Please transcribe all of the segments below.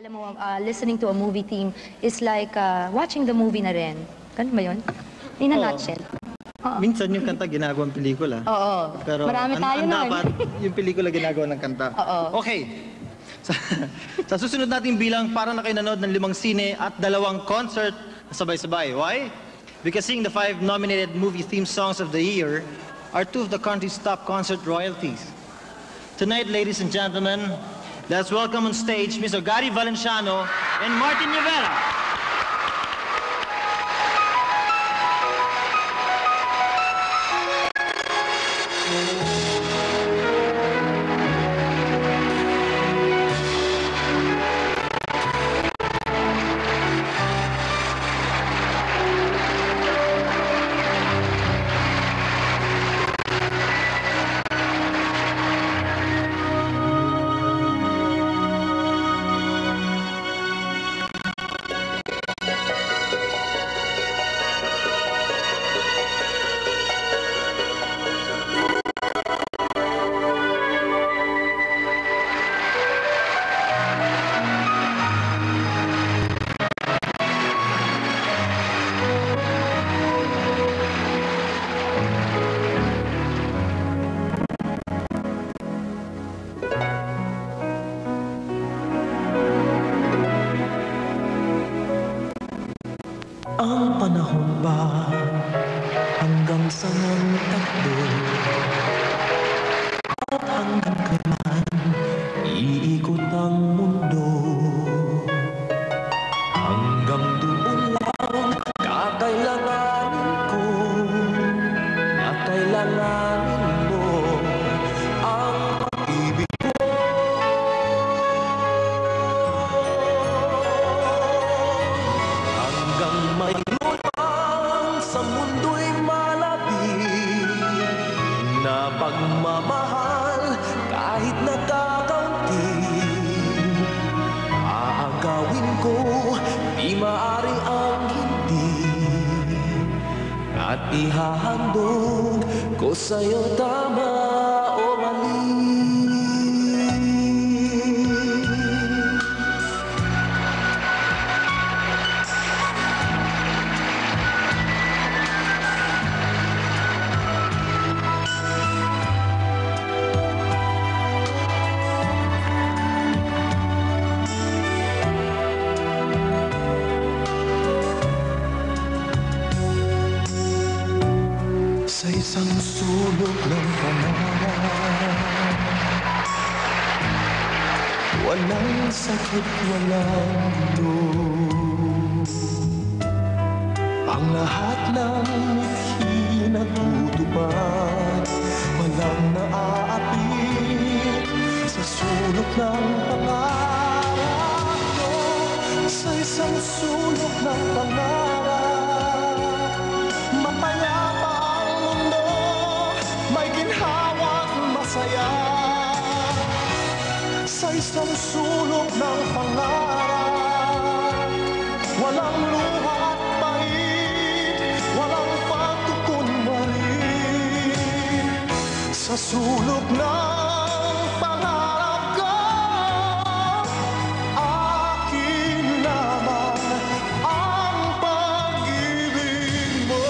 Alam mo, listening to a movie theme is like watching the movie na rin. Ganun ba yun? In a nutshell. Minsan yung kanta ginagawang pelikula. Oo. Pero Marami tayo nun. dapat yung pelikula ginagawa ng kanta. Oo. Okay. Sa susunod nating bilang, parang na kayo nanood ng 5 sine at 2 concert na sabay-sabay. Why? Because seeing the 5 nominated movie theme songs of the year are 2 of the country's top concert royalties. Tonight, ladies and gentlemen, let's welcome on stage Mr. Gary Valenciano and Martin Rivera. Ang panahon ba hanggang sa nagtakbo at hanggang kailan iikot ang mundo? Hanggang doon lang kakailanganin ko na kailanganin mo ang pag-ibig ko. Hanggang may lutang sa mundo'y malapit na pagmamahal kahit nakakaunti, aagawin ko, di maaari ang hindi, at ihahandog ko sa'yo tama o mali. Sa isang sulok ng panahon, walang sakit, walang gulo, ang lahat ng mithi natutupad, walang naaapit sa sulok ng pangarap ko. Sa isang sulok ng pangarap, mapayapa ang mundo, may ginhawang masaya. Sa isang sulok ng pangarap, walang luha at pait, walang pagkukunwari. Sa sulok ng pangarap ko, akin naman ang pag-ibig mo.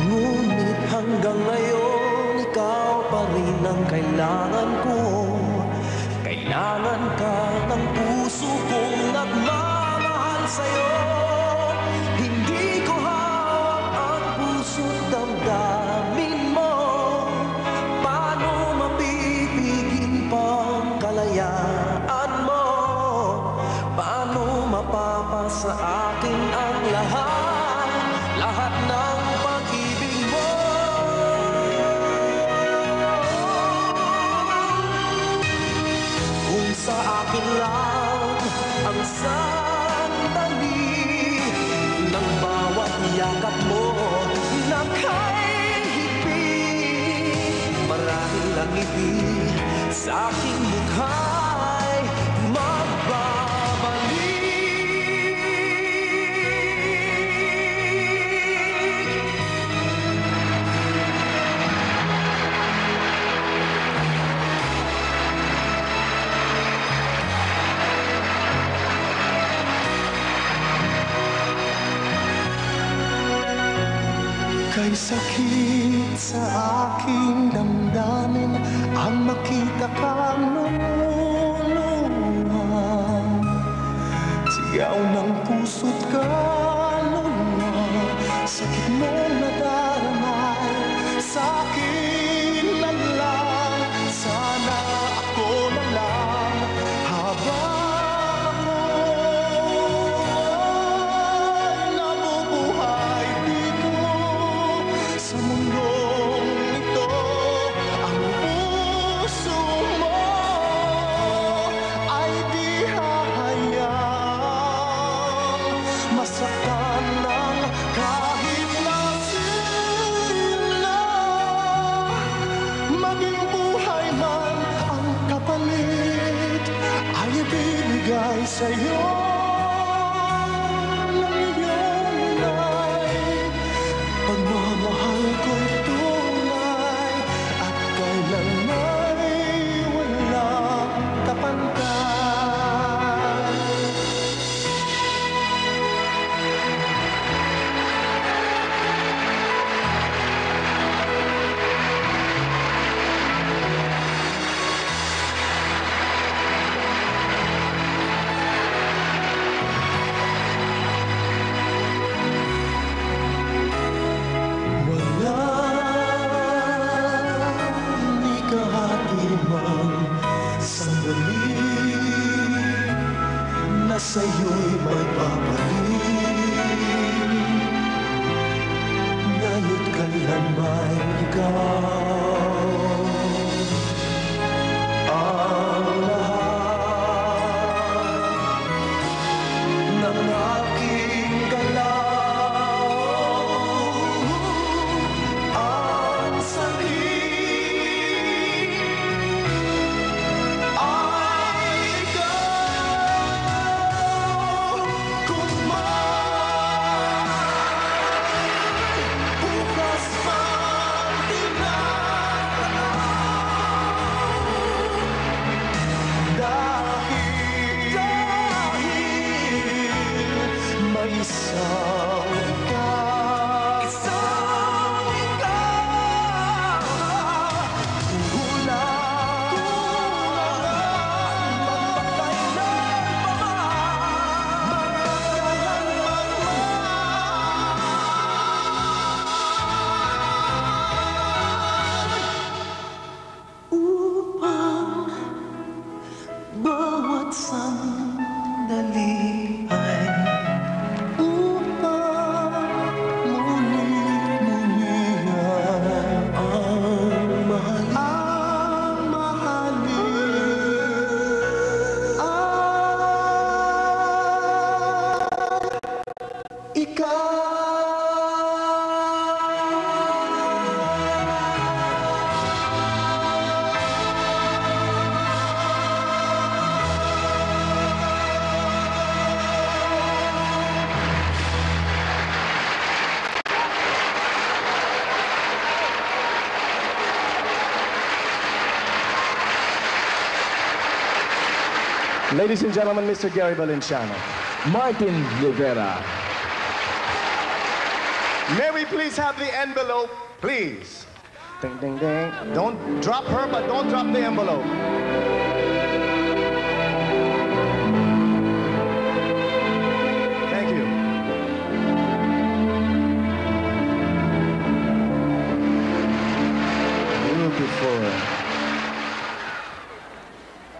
Ngunit hanggang ngayon, ikaw pa rin ang kailangan ko. Kailangan ka ng puso kong nagmamahal sa'yo. Hindi ko hawak ang puso't damdamin mo. Paano mapipigil pang kalayaan mo? Paano mapapasa akin ang lahat, lahat ng pag-ibig mo? Kung sa akin lang ang sandali ng bawat yakap mo na kay higpit, marahil ang ngiti sa aking mukha'y magbabalik. Kay sakit sa aking damdamin ang makita kang lumuluha. Sigaw ng puso't kaluluwa, sakit mong nadaramay sa akin na lang. Sana ako na lang habang ako'y nabubuhay dito sa mundong ito. Ang puso mo ay di hahayang masaktan ng kahit na sino. Maging buhay man ang kapalit ay ibibigay sa'yo ng iyong inay. Pagmamahal ko'y tunay at kailanmay walang kapantay. Walang ikahatimang sandali na sa'yo'y may papaling. Ngayon kailanman ikaw ang lahat ng aking galaw. Ang sakit ay ikaw. Kung man bukas man tinatanaw, dahil may isang ikaw. Isang ikaw. Kulang upang bawat sandali ay upang muli-muli ang mahalin ay ikaw. Ladies and gentlemen, Mr. Gary Valenciano. Martin Rivera. May we please have the envelope, please? Ding, ding, ding. Don't drop her, but don't drop the envelope. Thank you. Beautiful.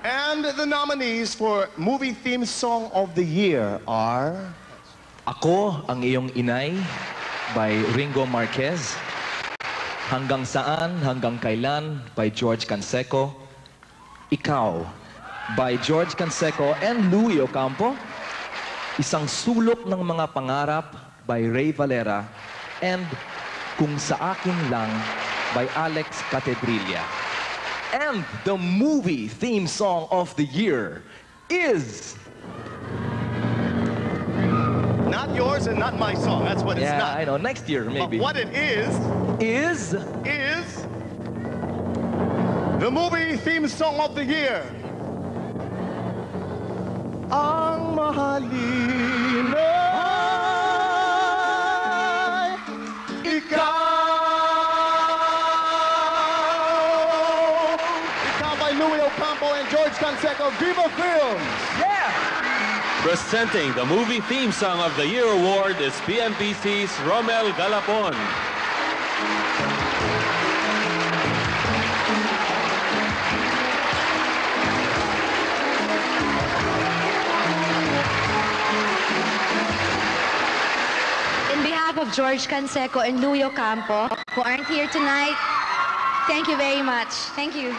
And the nominees for Movie Theme Song of the Year are... Ako ang iyong inay by Ringo Marquez. Hanggang saan, hanggang kailan by George Canseco. Ikaw by George Canseco and Louie Ocampo. Isang sulok ng mga pangarap by Ray Valera. And Kung sa akin lang by Alex Catedrilla. And the movie theme song of the year is... Not yours and not my song. That's what it's Yeah, not. I know. Next year, But maybe. what it is the movie theme song of the year. Ang mahalin ay ikaw. Ikaw by Louie Ocampo and George Canseco. Viva Films! Yeah! Presenting the movie theme song of the year award is PMPC's Romel Galapon. In behalf of George Canseco and Louie Ocampo, who aren't here tonight, thank you very much. Thank you.